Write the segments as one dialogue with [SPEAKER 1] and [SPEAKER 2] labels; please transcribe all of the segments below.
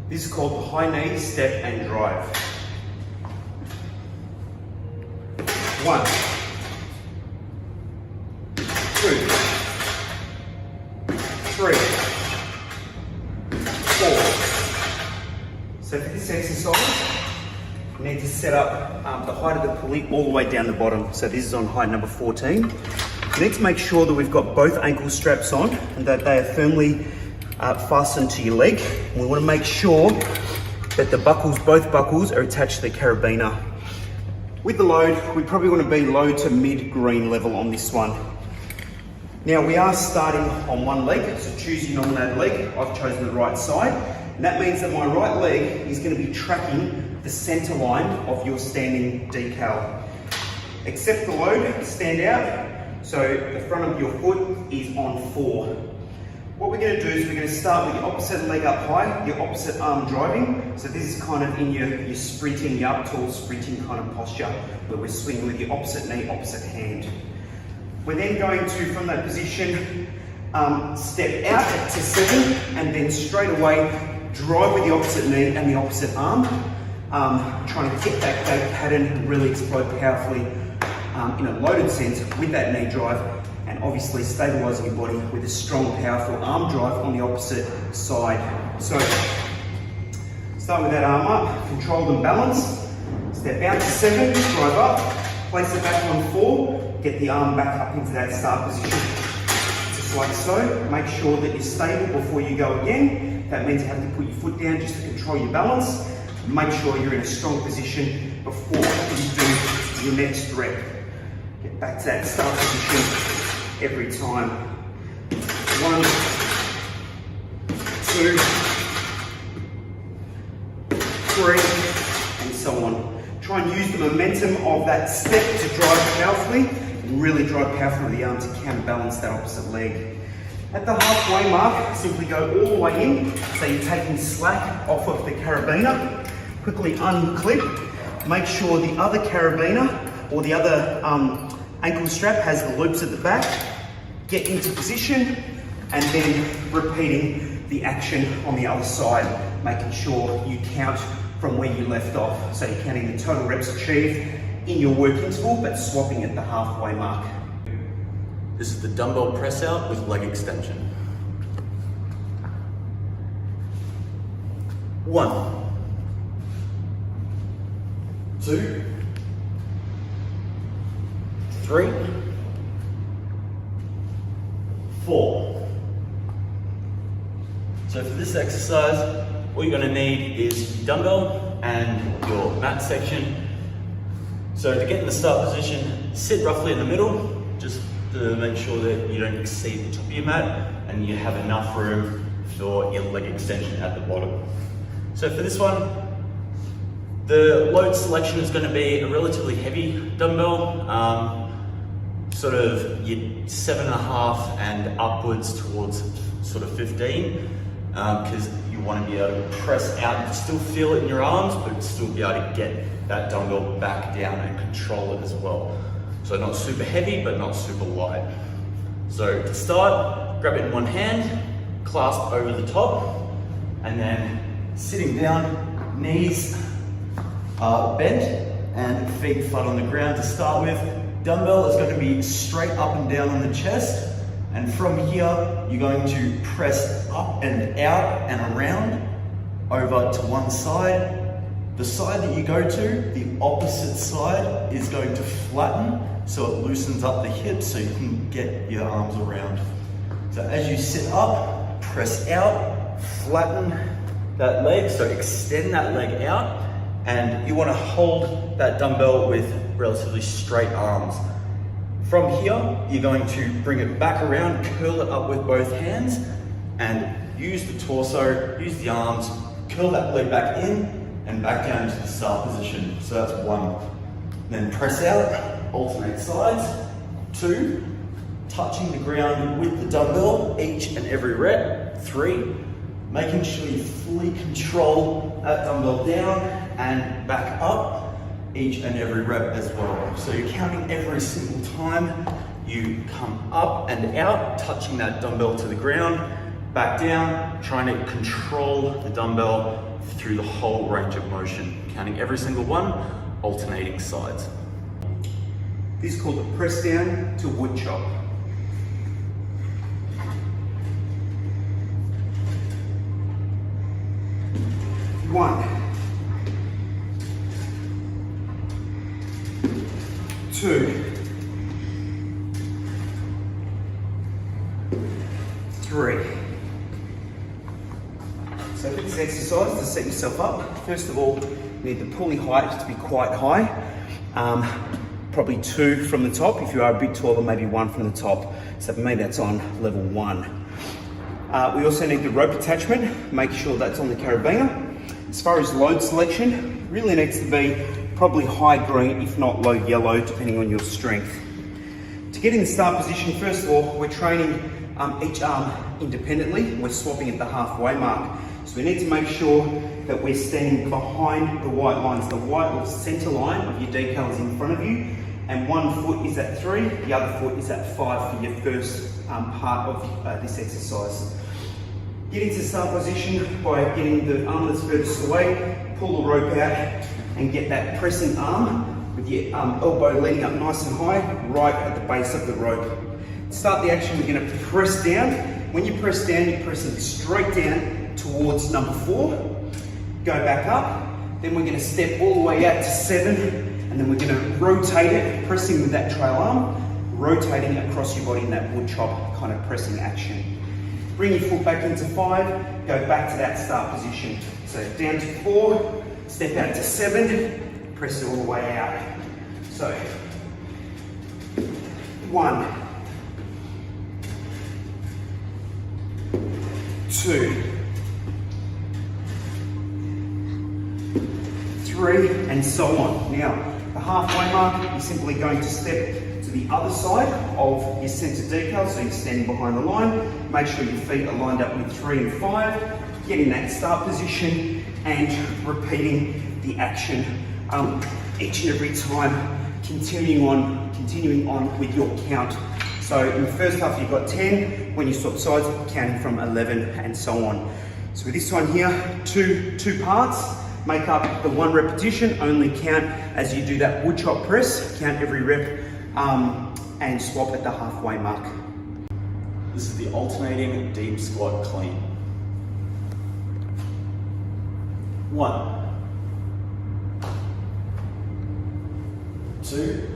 [SPEAKER 1] This is called the high knee, step and drive. 1, 2, 3, 4. So for this exercise, we need to set up the height of the pulley all the way down the bottom. So this is on height number 14. We need to make sure that we've got both ankle straps on and that they are firmly fastened to your leg. And we want to make sure that the buckles, both buckles, are attached to the carabiner. With the load, we probably want to be low to mid green level on this one. Now we are starting on one leg, so choose your nominated leg. I've chosen the right side. And that means that my right leg is going to be tracking the center line of your standing decal. Accept the load, stand out. So the front of your foot is on 4. What we're going to do is we're going to start with your opposite leg up high, your opposite arm driving. So this is kind of in your sprinting, your up tall sprinting kind of posture, where we're swinging with your opposite knee, opposite hand. We're then going to, from that position, step out to 7 and then straight away drive with the opposite knee and the opposite arm. Trying to get that gait pattern and really explode powerfully in a loaded sense with that knee drive, and obviously stabilising your body with a strong, powerful arm drive on the opposite side. So start with that arm up, controlled and balanced. Step out to 7, drive up, place it back on 4, get the arm back up into that start position. Just like so. Make sure that you're stable before you go again. That means you have to put your foot down just to control your balance. Make sure you're in a strong position before you do your next rep. Get back to that start position every time. 1, 2, 3, and so on. Try and use the momentum of that step to drive powerfully, and really drive powerfully with the arm to counterbalance that opposite leg. At the halfway mark, simply go all the way in, so you're taking slack off of the carabiner. Quickly unclip, make sure the other carabiner or the other ankle strap has the loops at the back. Get into position and then repeating the action on the other side, making sure you count from where you left off. So you're counting the total reps achieved in your work interval, but swapping at the halfway mark.
[SPEAKER 2] This is the dumbbell press out with leg extension. 1, 2, 3, 4. So for this exercise, all you're going to need is your dumbbell and your mat section. So to get in the start position, sit roughly in the middle, just to make sure that you don't exceed the top of your mat and you have enough room for your leg extension at the bottom. So for this one, the load selection is going to be a relatively heavy dumbbell, sort of your 7.5 and upwards towards sort of 15, because you want to be able to press out and still feel it in your arms, but still be able to get that dumbbell back down and control it as well. So not super heavy, but not super light. So to start, grab it in one hand, clasp over the top, and then sitting down, knees bent and feet flat on the ground to start with. Dumbbell is going to be straight up and down on the chest, and from here you're going to press up and out and around over to one side. The side that you go to, the opposite side, is going to flatten, so it loosens up the hips so you can get your arms around. So as you sit up, press out, flatten that leg, so extend that leg out, and you want to hold that dumbbell with relatively straight arms. From here, you're going to bring it back around, curl it up with both hands, and use the torso, use the arms, curl that leg back in and back down into the start position. So that's 1. Then press out, alternate sides. 2, touching the ground with the dumbbell each and every rep. 3, making sure you fully control that dumbbell down and back up each and every rep as well. So you're counting every single time you come up and out, touching that dumbbell to the ground, back down, trying to control the dumbbell through the whole range of motion, counting every single one, alternating sides.
[SPEAKER 1] This is called the press down to wood chop. One, 2, 3. So for this exercise, to set yourself up, first of all, you need the pulley height to be quite high. Probably 2 from the top. If you are a bit taller, maybe 1 from the top. So for me, that's on level 1. We also need the rope attachment. Make sure that's on the carabiner. As far as load selection, really needs to be probably high green, if not low yellow, depending on your strength. To get in the start position, first of all, we're training each arm independently. We're swapping at the halfway mark. So we need to make sure that we're standing behind the white lines. The white or center line of your decal is in front of you, and one foot is at 3, the other foot is at 5 for your first part of this exercise. Get into the start position by getting the arm that's furthest away, pull the rope out and get that pressing arm with your elbow leaning up nice and high, right at the base of the rope. To start the action, we're going to press down. When you press down, you're pressing straight down towards number 4. Go back up, then we're going to step all the way out to 7, and then we're going to rotate it, pressing with that trail arm, rotating across your body in that wood chop kind of pressing action. Bring your foot back into 5, go back to that start position. So down to 4, step out to 7, press it all the way out. So 1, 2, 3, and so on. Now, the halfway mark, you're simply going to step to the other side of your center decal, so you're standing behind the line. Make sure your feet are lined up with 3 and 5. Get in that start position and repeating the action each and every time, continuing on with your count. So in the first half you've got 10, when you swap sides, counting from 11 and so on. So with this one here, two parts. Make up the 1 repetition, only count as you do that wood chop press, count every rep and swap at the halfway mark.
[SPEAKER 2] This is the alternating deep squat clean. 1, 2,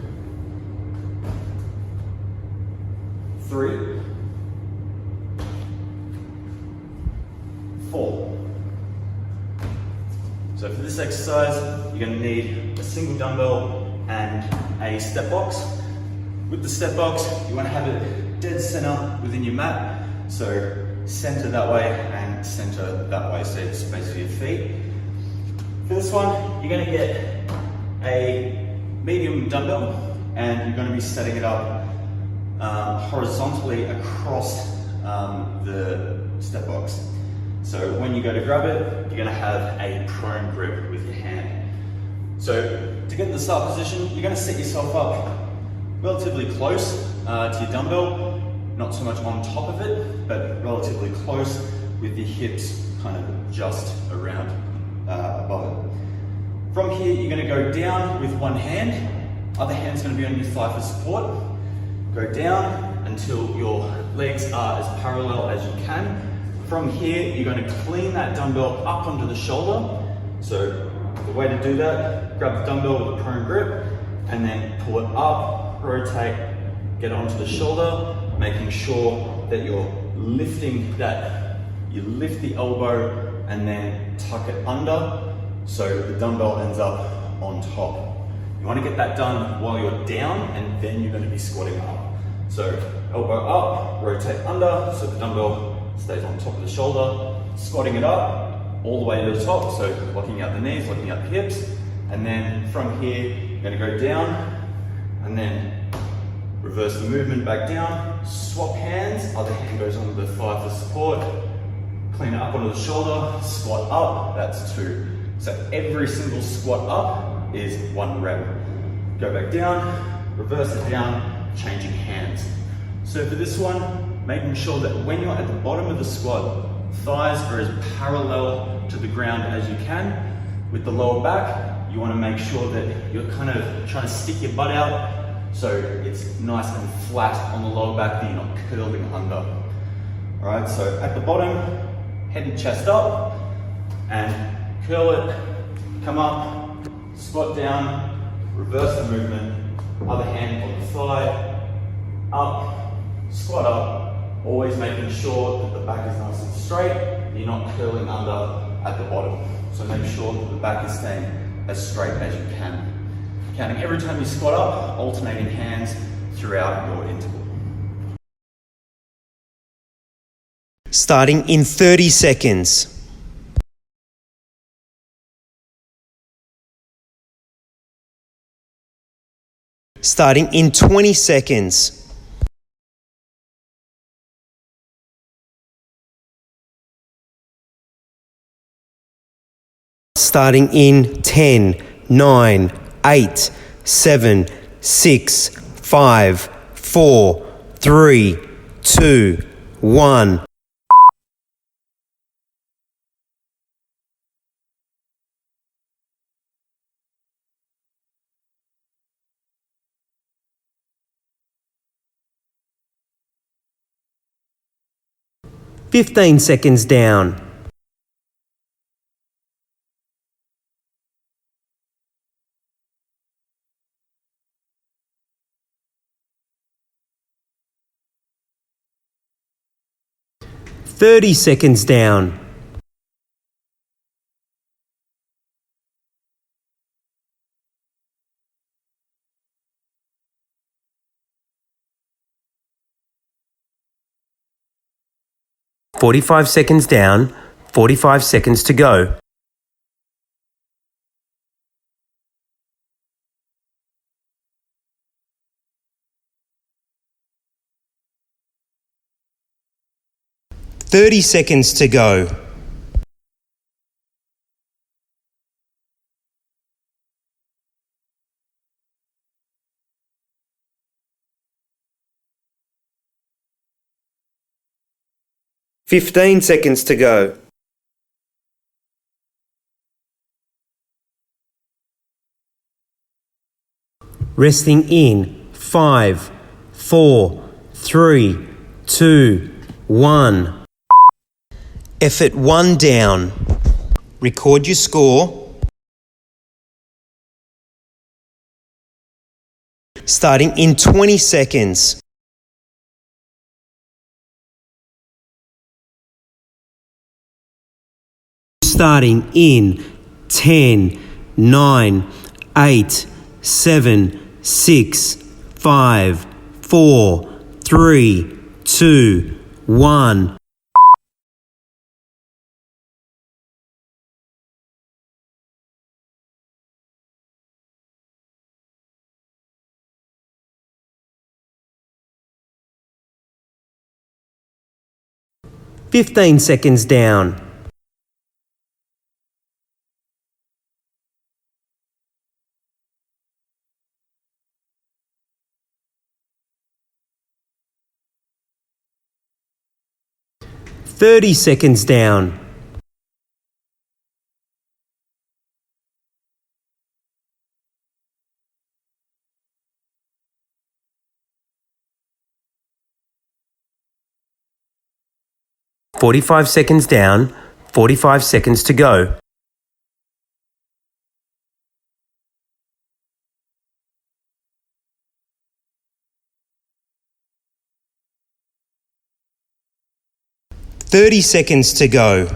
[SPEAKER 2] 3, 4. So for this exercise, you're going to need a single dumbbell and a step box. With the step box, you want to have it dead center within your mat. So center that way and center that way, so it's space for your feet. For this one, you're going to get a medium dumbbell and you're going to be setting it up horizontally across the step box. So when you go to grab it, you're going to have a prone grip with your hand. So to get in the start position, you're going to set yourself up relatively close to your dumbbell, not so much on top of it, but relatively close with your hips kind of just around above it. From here, you're going to go down with one hand, other hand's going to be on your thigh for support. Go down until your legs are as parallel as you can. From here, you're going to clean that dumbbell up onto the shoulder. So the way to do that, grab the dumbbell with a prone grip and then pull it up, rotate, get it onto the shoulder, making sure that you're lifting that, you lift the elbow and then tuck it under so the dumbbell ends up on top. You want to get that done while you're down and then you're going to be squatting up. So elbow up, rotate under so the dumbbell stays on top of the shoulder, squatting it up all the way to the top, so locking out the knees, locking out the hips, and then from here, you're going to go down, and then reverse the movement back down, swap hands, other hand goes onto the thigh for support, clean it up onto the shoulder, squat up, that's 2. So every single squat up is 1 rep. Go back down, reverse it down, changing hands. So for this one, making sure that when you're at the bottom of the squat, thighs are as parallel to the ground as you can. With the lower back, you want to make sure that you're kind of trying to stick your butt out so it's nice and flat on the lower back, that you're not curling under. All right, so at the bottom, head and chest up, and curl it, come up, squat down, reverse the movement, other hand on the thigh, up, squat up, always making sure that the back is nice and straight, and you're not curling under at the bottom. So make sure that the back is staying as straight as you can. Counting every time you squat up, alternating hands throughout your interval.
[SPEAKER 3] Starting in 30 seconds. Starting in 20 seconds. Starting in 10, 9, 8, 7, 6, 5, 4, 3, 2, 1. "15 seconds down. "30 seconds down. "45 seconds down, 45 seconds to go. "30 seconds to go. "15 seconds to go. Resting in 5, 4, 3, 2, 1. Effort 1 down. Record your score. Starting in 20 seconds. Starting in 10, 9, 8, 7, 6, 5, 4, 3, 2, 1. "15 seconds down. "30 seconds down. "45 seconds down, 45 seconds to go. "30 seconds to go.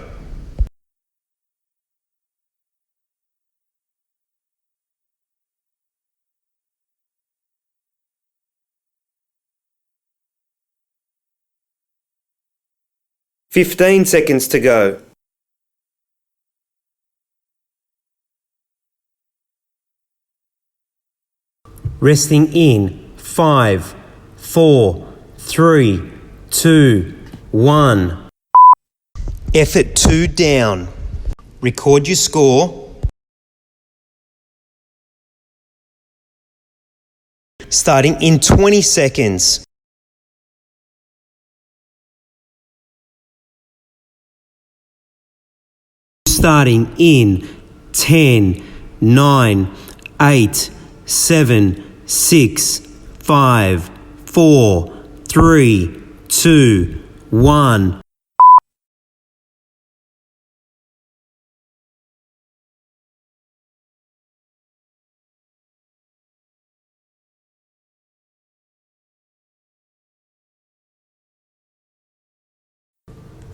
[SPEAKER 3] "15 seconds to go. Resting in 5, 4, 3, 2, 1. Effort 2 down. Record your score. Starting in 20 seconds. Starting in 10, 9, 8, 7, 6, 5, 4, 3, 2, 1.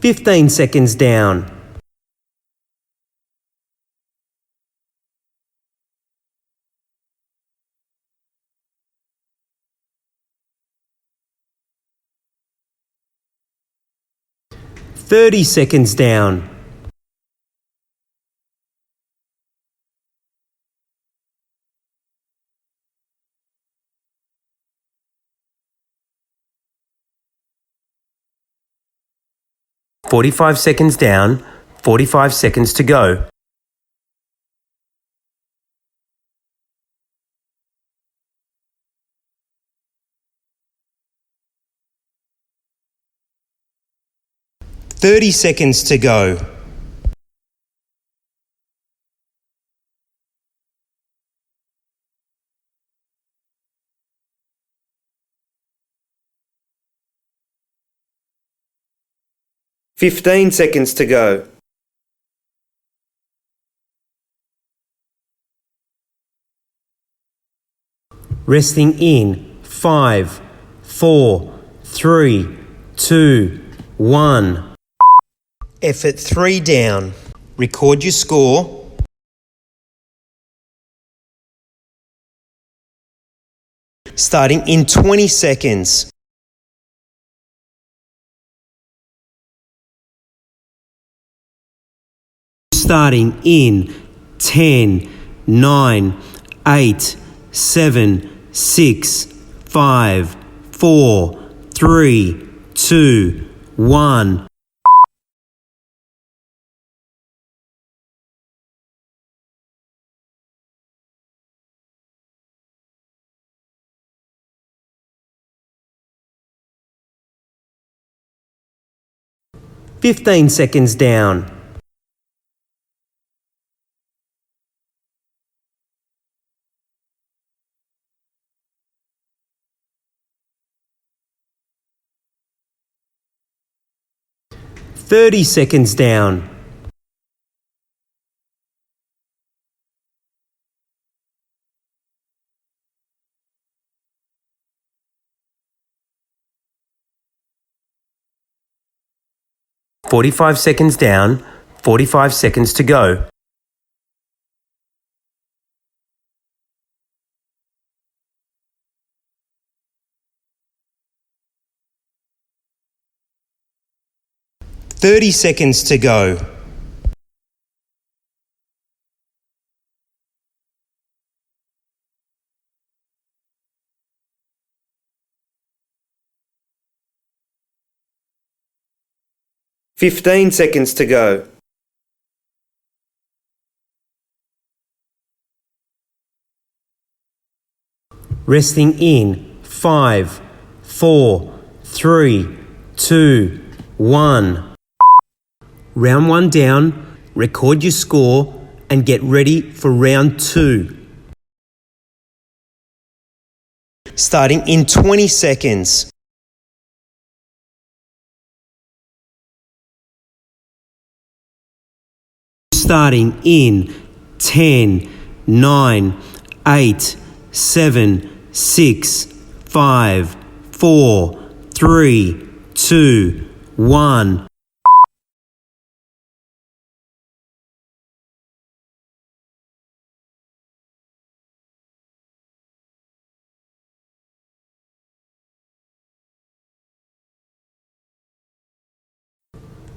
[SPEAKER 3] Fifteen seconds down. 30 seconds down. 45 seconds down, 45 seconds to go. Thirty seconds to go. 15 seconds to go. 'Resting in 5, 4, 3, 2, 1. Effort 3 down. Record your score. Starting in 20 seconds. Starting in 10, 9, 8, 7, 6, 5, 4, 3, 2, 1. Fifteen seconds down. 30 seconds down. 45 seconds down, 45 seconds to go. Thirty seconds to go. 15 seconds to go. 'Resting in 5, 4, 3, 2, 1. Round 1 down, record your score and get ready for round 2. Starting in 20 seconds. Starting in 10, 9, 8, 7, 6, 5, 4, 3, 2, 1.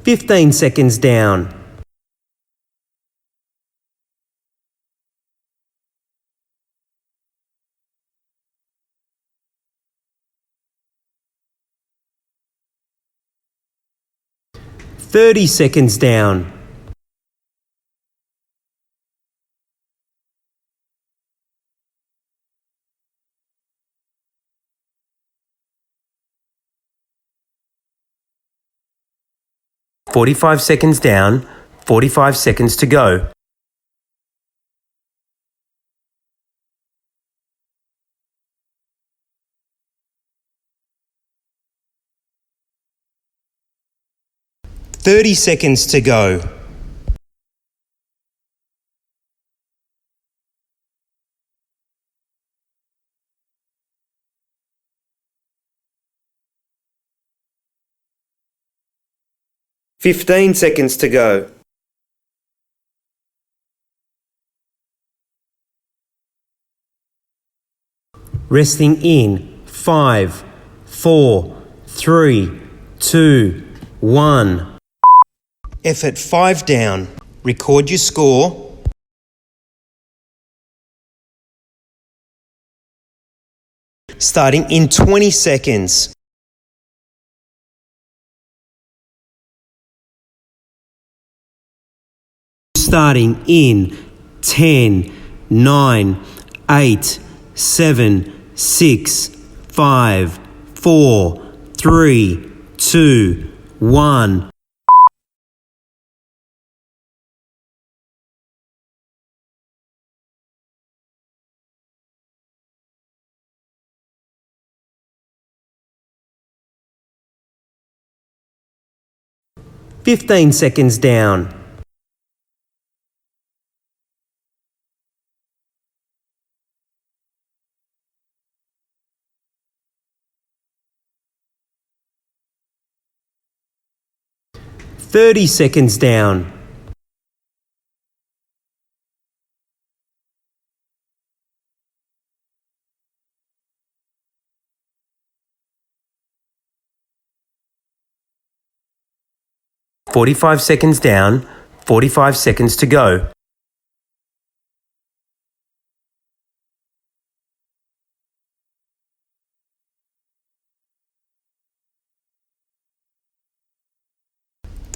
[SPEAKER 3] Fifteen seconds down. 30 seconds down. 45 seconds down, 45 seconds to go. Thirty seconds to go. 15 seconds to go. 5, 4, 3, 2, 1. Effort 5 down. Record your score. Starting in 20 seconds. Starting in 10, 9, 8, 7, 6, 5, 4, 3, 2, 1. Fifteen seconds down. 30 seconds down. 45 seconds down, 45 seconds to go.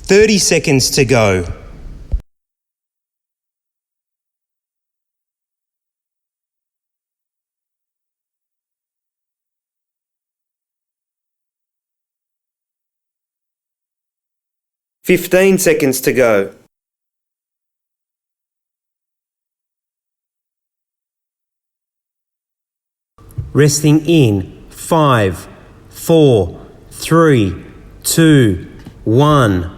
[SPEAKER 3] Thirty seconds to go. 15 seconds to go. 5, 4, 3, 2, 1.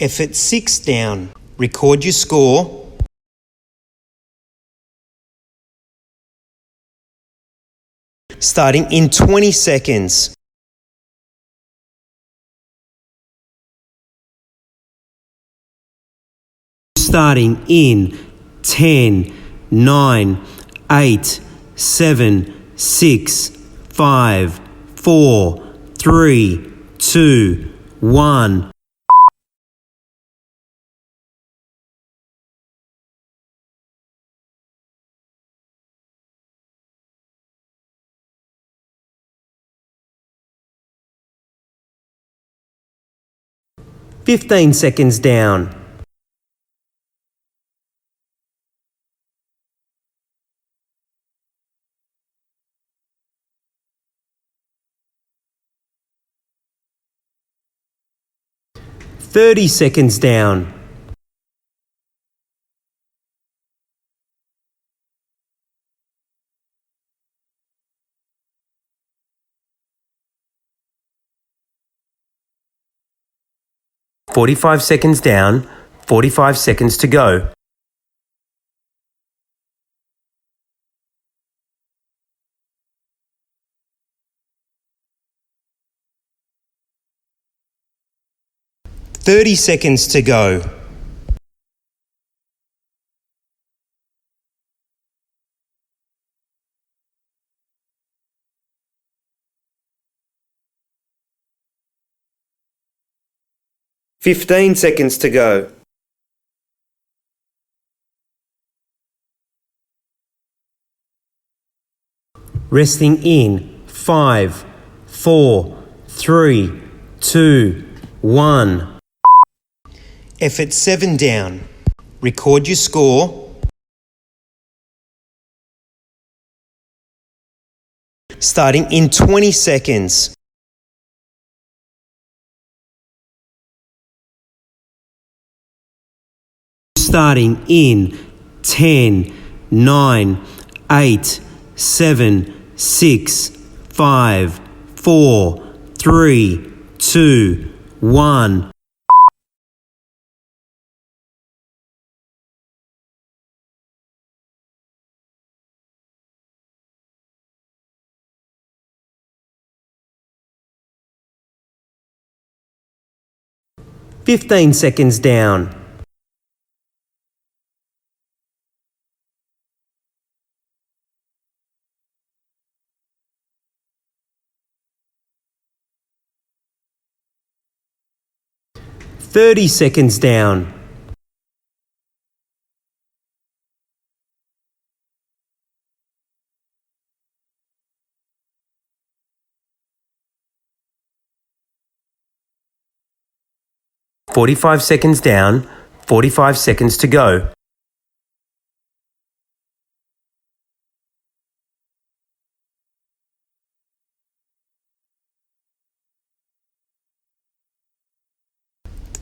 [SPEAKER 3] Effort 6 down. Record your score. Starting in 20 seconds. Starting in 10, 9, 8, 7, 6, 5, 4, 3, 2, 1. Fifteen seconds down. 30 seconds down. 45 seconds down, 45 seconds to go. 30 seconds to go. 15 seconds to go. 5, 4, 3, 2, 1. Effort 7 down. Record your score. Starting in 20 seconds. Starting in 10, 9, 8, 7, 6, 5, 4, 3, 2, 1. "15 seconds down. "30 seconds down. "45 seconds down, 45 seconds to go.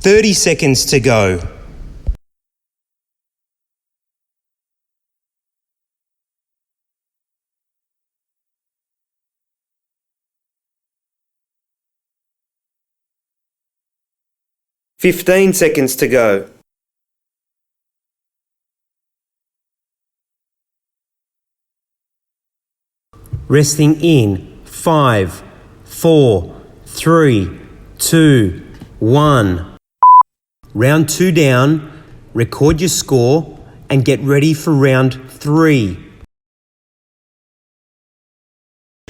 [SPEAKER 3] "30 seconds to go. "15 seconds to go. Resting in 5, 4, 3, 2, 1. Round 2 down, record your score and get ready for round 3.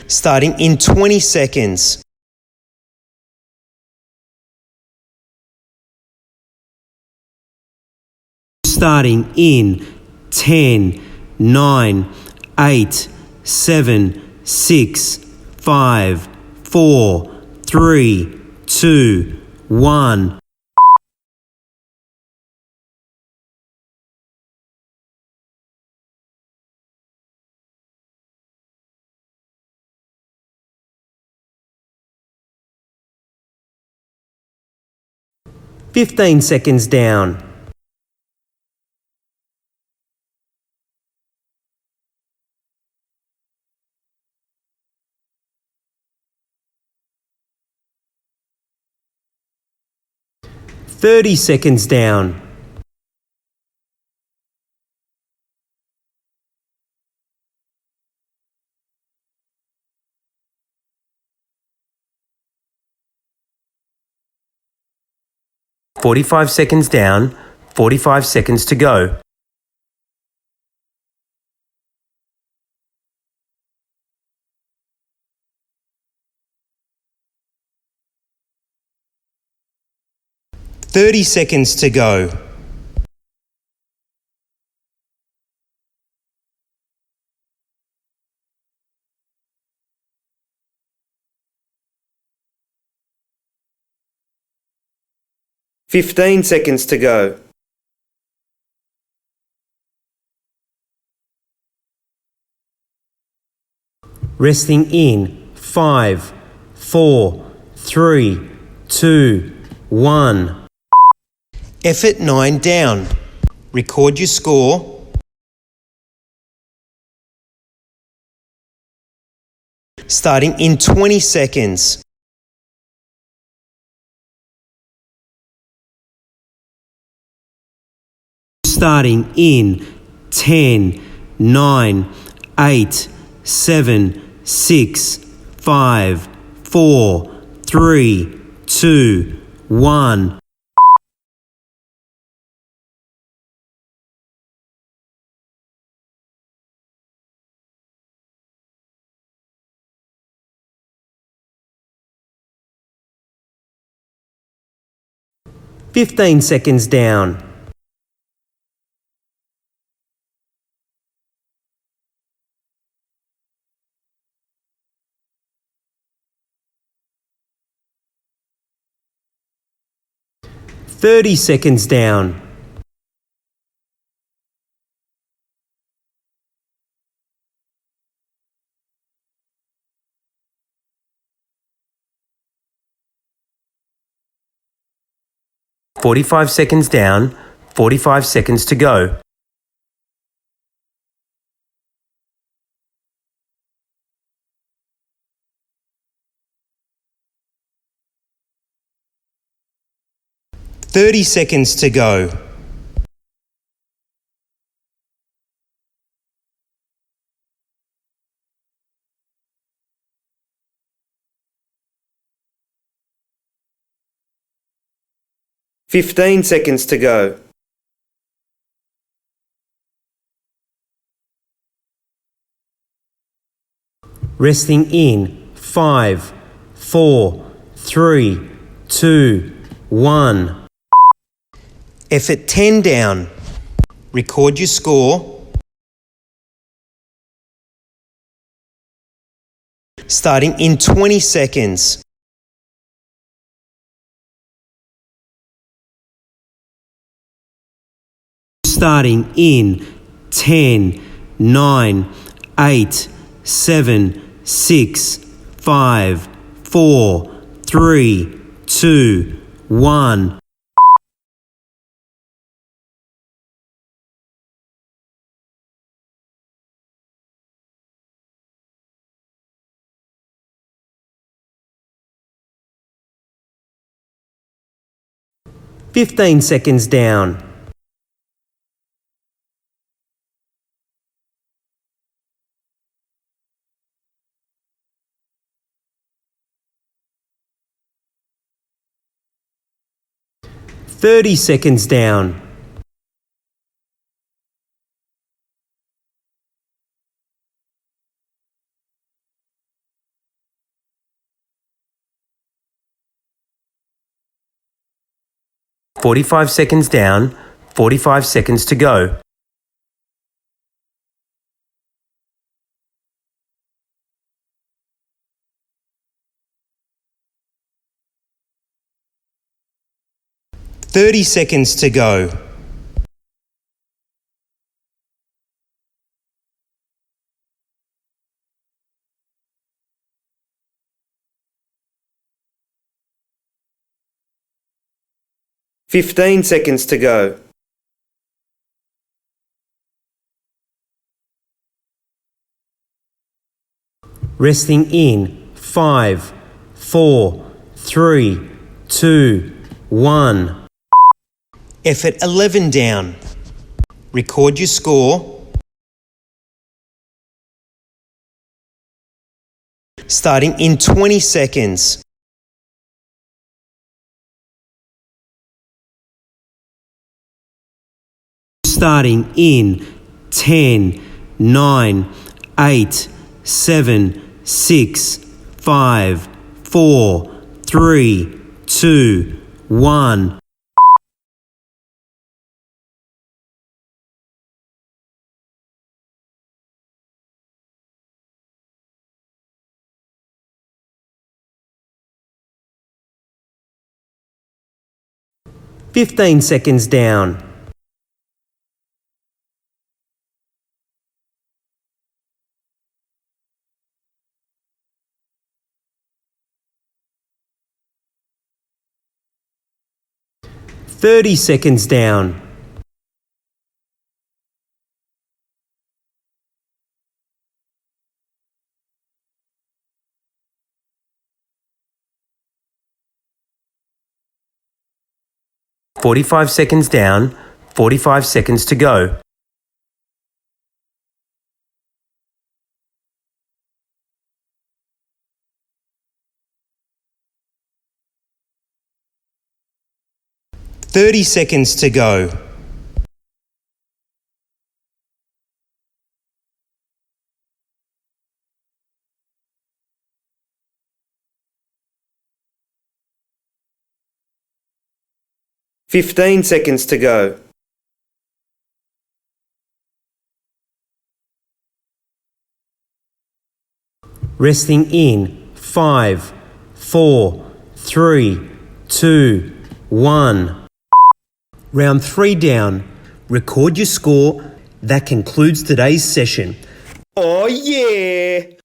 [SPEAKER 3] Starting in 20 seconds. Starting in 10, 9, 8, 7, 6, 5, 4, 3, 2, 1. "15 seconds down. "30 seconds down. "45 seconds down, 45 seconds to go. "30 seconds to go. "15 seconds to go. Resting in 5, 4, 3, 2, 1. Effort 9 down. Record your score. Starting in 20 seconds. Starting in 10, 9, 8, 7, 6, 5, 4, 3, 2, 1. "15 seconds down. "30 seconds down. "45 seconds down, 45 seconds to go. "30 seconds to go. "15 seconds to go. Resting in 5, 4, 3, 2, 1. Effort 10 down. Record your score. Starting in 20 seconds. Starting in 10, 9, 8, 7, 6, 5, 4, 3, 2, 1. "15 seconds down. "30 seconds down. "45 seconds down, 45 seconds to go. "30 seconds to go. "15 seconds to go. Resting in 5, 4, 3, 2, 1. Effort 11 down. Record your score. Starting in 20 seconds. Starting in 10, 9, 8, 7, 6, 5, 4, 3, 2, 1. "15 seconds down. "30 seconds down. "45 seconds down, 45 seconds to go. "30 seconds to go. "15 seconds to go. Resting in 5, 4, 3, 2, 1. Round 3 down. Record your score. That concludes today's session. Oh yeah!